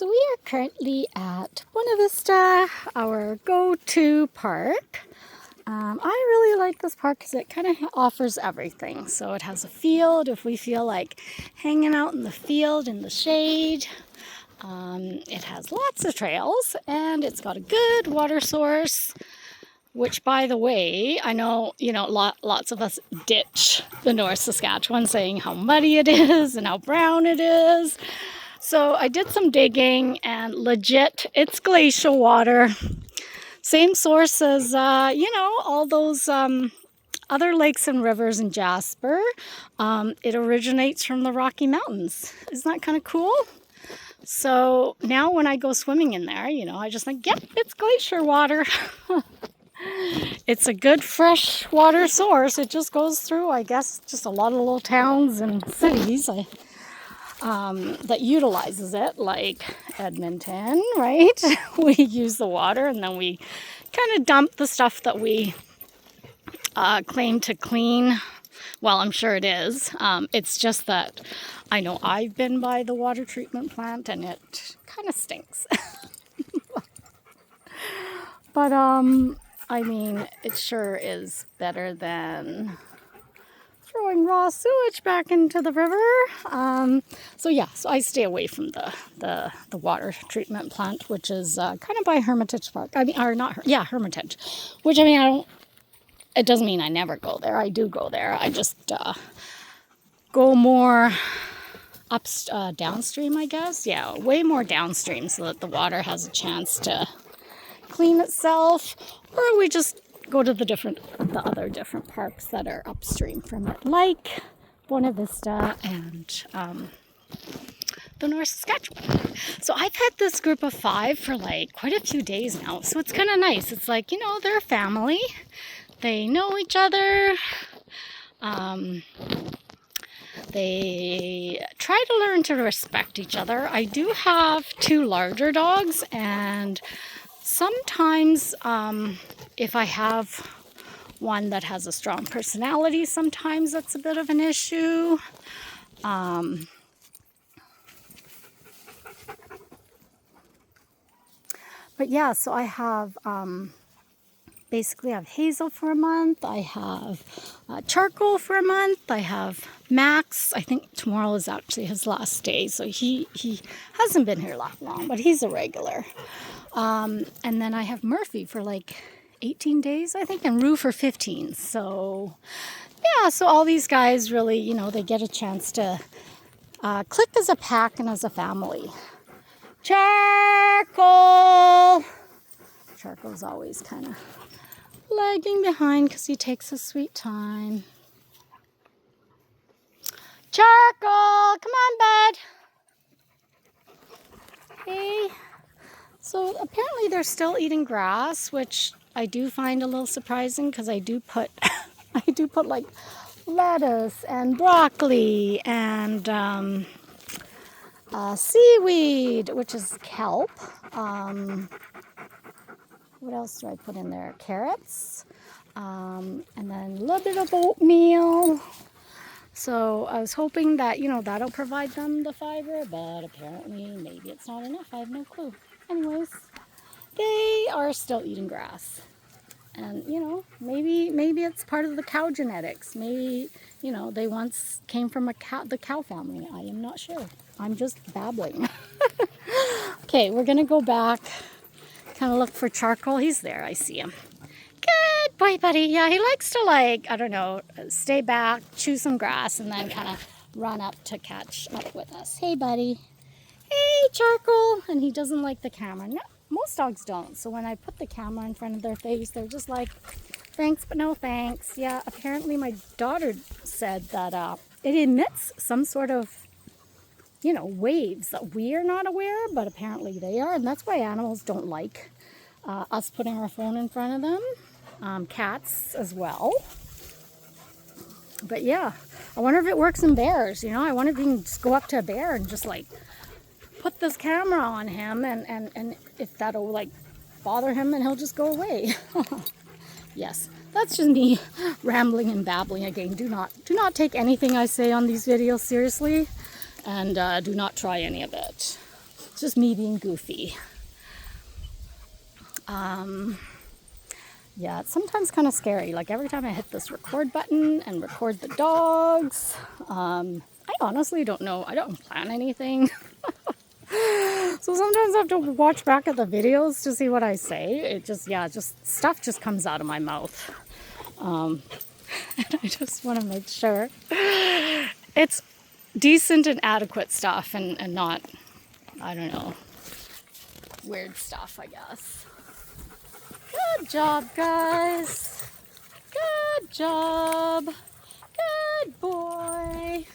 So we are currently at Buena Vista, our go-to park. I really like this park because it kind of offers everything. So it has a field if we feel like hanging out in the field in the shade. It has lots of trails and it's got a good water source, which, by the way, I know, lots of us ditch the North Saskatchewan saying how muddy it is and how brown it is. So I did some digging and legit, it's glacial water. Same source as, all those other lakes and rivers in Jasper. It originates from the Rocky Mountains. Isn't that kind of cool? So now when I go swimming in there, I just think, yep, it's glacier water. It's a good fresh water source. It just goes through, I guess, just a lot of little towns and cities that utilizes it, like Edmonton, right? We use the water and then we kind of dump the stuff that we claim to clean. Well, I'm sure it is. It's just that I know I've been by the water treatment plant and it kind of stinks. But I mean, it sure is better than throwing raw sewage back into the river. So I stay away from the water treatment plant, which is kind of by Hermitage Park. Hermitage. Which, it doesn't mean I never go there. I do go there. I just go more downstream, I guess. Yeah, way more downstream so that the water has a chance to clean itself, or we just go to the other different parks that are upstream from it, like Buena Vista and the North Saskatchewan. So I've had this group of 5 for like quite a few days now, so it's kind of nice. It's like, they're a family. They know each other. They try to learn to respect each other. I do have 2 larger dogs, and sometimes if I have one that has a strong personality, sometimes that's a bit of an issue. But yeah, so I have basically I have Hazel for a month. I have Charcoal for a month. I have Max. I think tomorrow is actually his last day, so he hasn't been here that long, but he's a regular. And then I have Murphy for like 18 days, I think, and Rue for 15. So yeah, so all these guys really, they get a chance to click as a pack and as a family. Charcoal! Charcoal's always kind of lagging behind because he takes his sweet time. Charcoal! Come on, bud! Hey. So apparently they're still eating grass, which I do find a little surprising because I do put like lettuce and broccoli and seaweed, which is kelp. What else do I put in there? Carrots, and then a little bit of oatmeal. So I was hoping that, that'll provide them the fiber, but apparently maybe it's not enough. I have no clue. Anyways, they are still eating grass. And, maybe it's part of the cow genetics. Maybe, they once came from the cow family. I am not sure. I'm just babbling. Okay, we're going to go back, kind of look for Charcoal. He's there. I see him. Good boy, buddy. Yeah, he likes to, stay back, chew some grass, and then kind of run up to catch up with us. Hey, buddy. Hey, Charcoal. And he doesn't like the camera. No, most dogs don't. So when I put the camera in front of their face, they're just like, thanks, but no thanks. Yeah, apparently my daughter said that it emits some sort of, waves that we are not aware, but apparently they are. And that's why animals don't like us putting our phone in front of them. Cats as well. But yeah, I wonder if it works in bears. I wonder if you can just go up to a bear and just like put this camera on him and if that'll like bother him and he'll just go away. Yes, that's just me rambling and babbling again. Do not take anything I say on these videos seriously, and do not try any of it. just me being goofy. Yeah, it's sometimes kind of scary. Like every time I hit this record button and record the dogs, I honestly don't know. I don't plan anything. So sometimes I have to watch back at the videos to see what I say. It just, yeah, just stuff just comes out of my mouth. And I just want to make sure it's decent and adequate stuff and not, I don't know, weird stuff, I guess. Good job, guys. Good job. Good boy.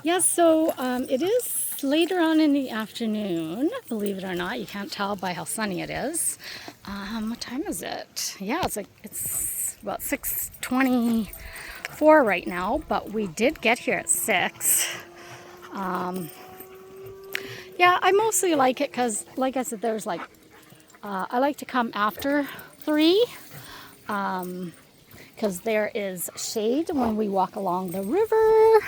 Yes, so it is later on in the afternoon, believe it or not. You can't tell by how sunny it is. What time is it? Yeah, it's about 6:24 right now, but we did get here at 6. Yeah, I mostly like it because, like I said, there's like, I like to come after 3 because there is shade when we walk along the river.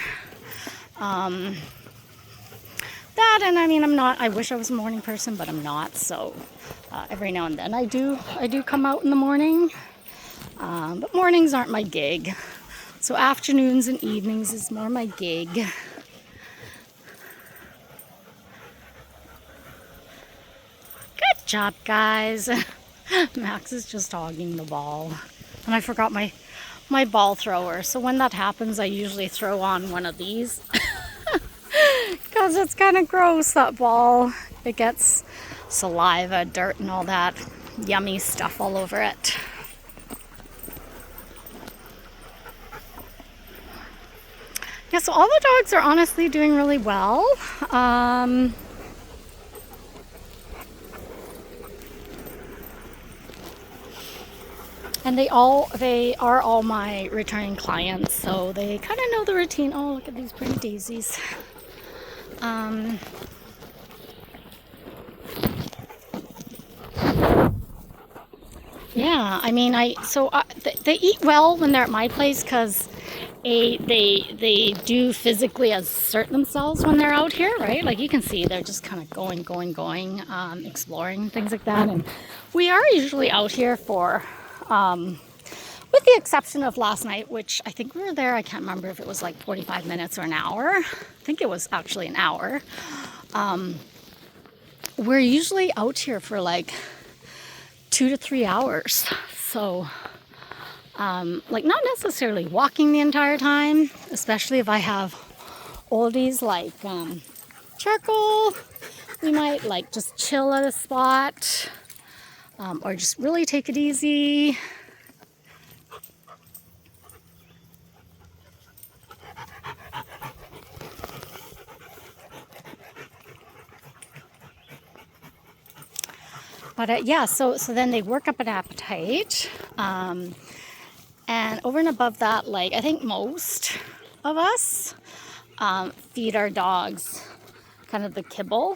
That, and I mean, I wish I was a morning person, but I'm not, so every now and then I do come out in the morning, but mornings aren't my gig, so afternoons and evenings is more my gig. Good job, guys. Max is just hogging the ball, and I forgot my ball thrower, so when that happens I usually throw on one of these. Because it's kind of gross, that ball. It gets saliva, dirt, and all that yummy stuff all over it. Yeah, so all the dogs are honestly doing really well. And they are all my returning clients, so they kind of know the routine. Oh, look at these pretty daisies. Yeah, I mean, they eat well when they're at my place because they do physically assert themselves when they're out here, right? Like you can see, they're just kind of going, exploring things like that. And we are usually out here for, with the exception of last night, which I think we were there. I can't remember if it was like 45 minutes or an hour. I think it was actually an hour. We're usually out here for like 2 to 3 hours. So, like not necessarily walking the entire time, especially if I have oldies like charcoal. We might like just chill at a spot, or just really take it easy. But yeah, so then they work up an appetite, and over and above that, like I think most of us feed our dogs kind of the kibble,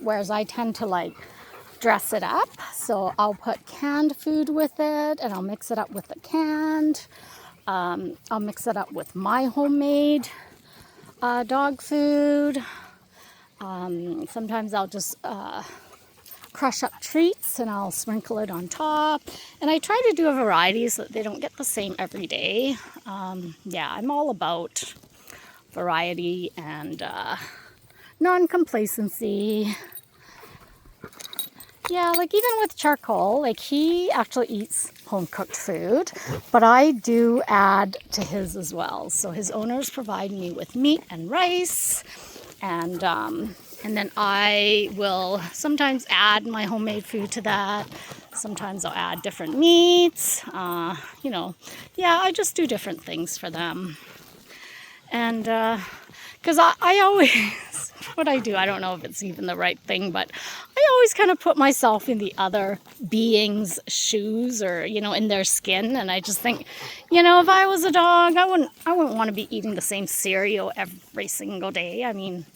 whereas I tend to like dress it up. So I'll put canned food with it, and I'll mix it up with the canned. I'll mix it up with my homemade dog food. Sometimes I'll just crush up treats and I'll sprinkle it on top. And I try to do a variety so that they don't get the same every day. Yeah, I'm all about variety and non-complacency. Yeah, like even with charcoal, like he actually eats home-cooked food, but I do add to his as well. So his owners provide me with meat and rice, and then I will sometimes add my homemade food to that. Sometimes I'll add different meats. You know, yeah, I just do different things for them. And because I always, what I do, I don't know if it's even the right thing, but I always kind of put myself in the other being's shoes, or, you know, in their skin. And I just think, you know, if I was a dog, I wouldn't want to be eating the same cereal every single day. I mean,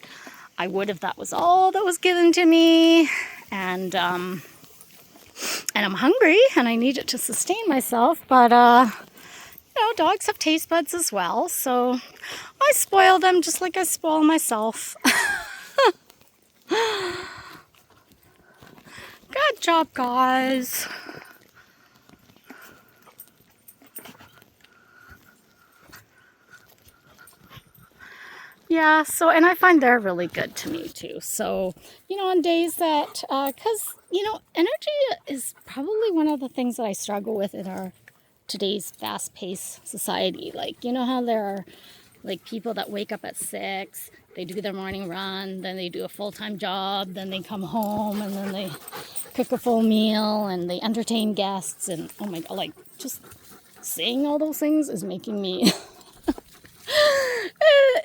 I would if that was all that was given to me. And I'm hungry and I need it to sustain myself. But dogs have taste buds as well, so I spoil them just like I spoil myself. Good job, guys. Yeah, so, and I find they're really good to me too. So, on days that, because, energy is probably one of the things that I struggle with in our today's fast-paced society. Like, how there are, like, people that wake up at 6, they do their morning run, then they do a full-time job, then they come home, and then they cook a full meal, and they entertain guests, and, oh my God, like, just saying all those things is making me...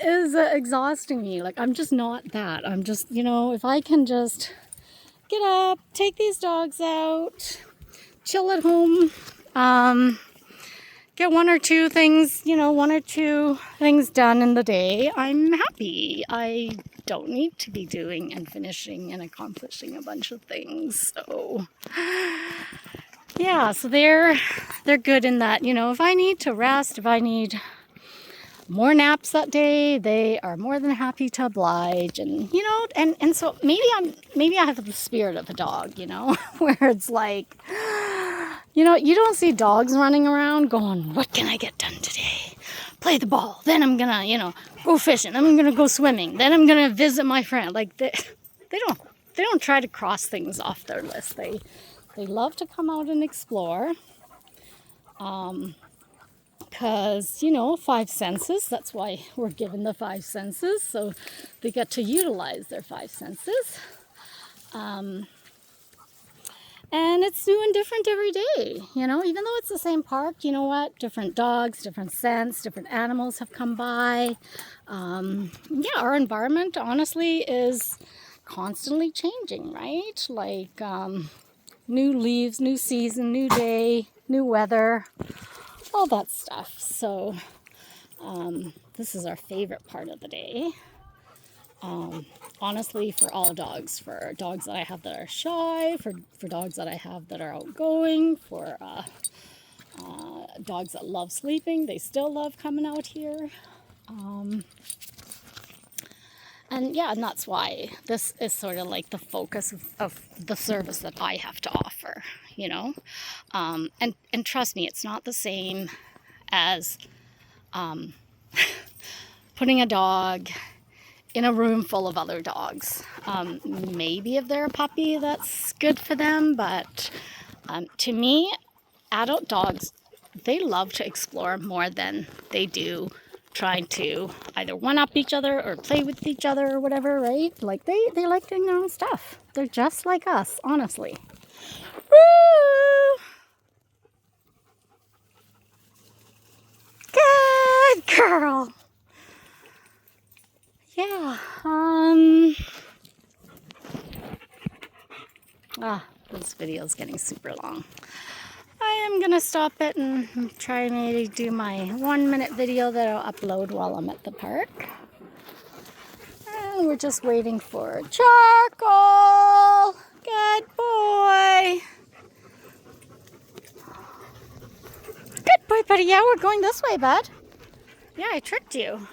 It is exhausting me. Like, I'm just not that. I'm just, if I can just get up, take these dogs out, chill at home, get one or two things done in the day, I'm happy. I don't need to be doing and finishing and accomplishing a bunch of things. So, yeah, so they're good in that, if I need to rest, if I need more naps that day, they are more than happy to oblige. And and so maybe I have the spirit of a dog, where it's like, you don't see dogs running around going, what can I get done today? Play the ball, then I'm gonna go fishing, then I'm gonna go swimming, then I'm gonna visit my friend. Like, they don't try to cross things off their list. They love to come out and explore. Because, 5 senses, that's why we're given the 5 senses, so they get to utilize their 5 senses. And it's new and different every day, even though it's the same park, you know what? Different dogs, different scents, different animals have come by. Our environment, honestly, is constantly changing, right? Like, new leaves, new season, new day, new weather, all that stuff. So this is our favorite part of the day. Honestly, for all dogs, for dogs that I have that are shy, for dogs that I have that are outgoing, for dogs that love sleeping, they still love coming out here. And that's why this is sort of like the focus of the service that I have to offer, and trust me, it's not the same as putting a dog in a room full of other dogs. Maybe if they're a puppy, that's good for them, but to me, adult dogs, they love to explore more than they do trying to either one-up each other or play with each other or whatever, right? Like, they like doing their own stuff. They're just like us, honestly. Woo! Good girl. Yeah. This video is getting super long. I am gonna stop it and try maybe do my 1-minute video that I'll upload while I'm at the park. And we're just waiting for Charcoal. Good boy. Good boy, buddy. Yeah, we're going this way, bud. Yeah, I tricked you.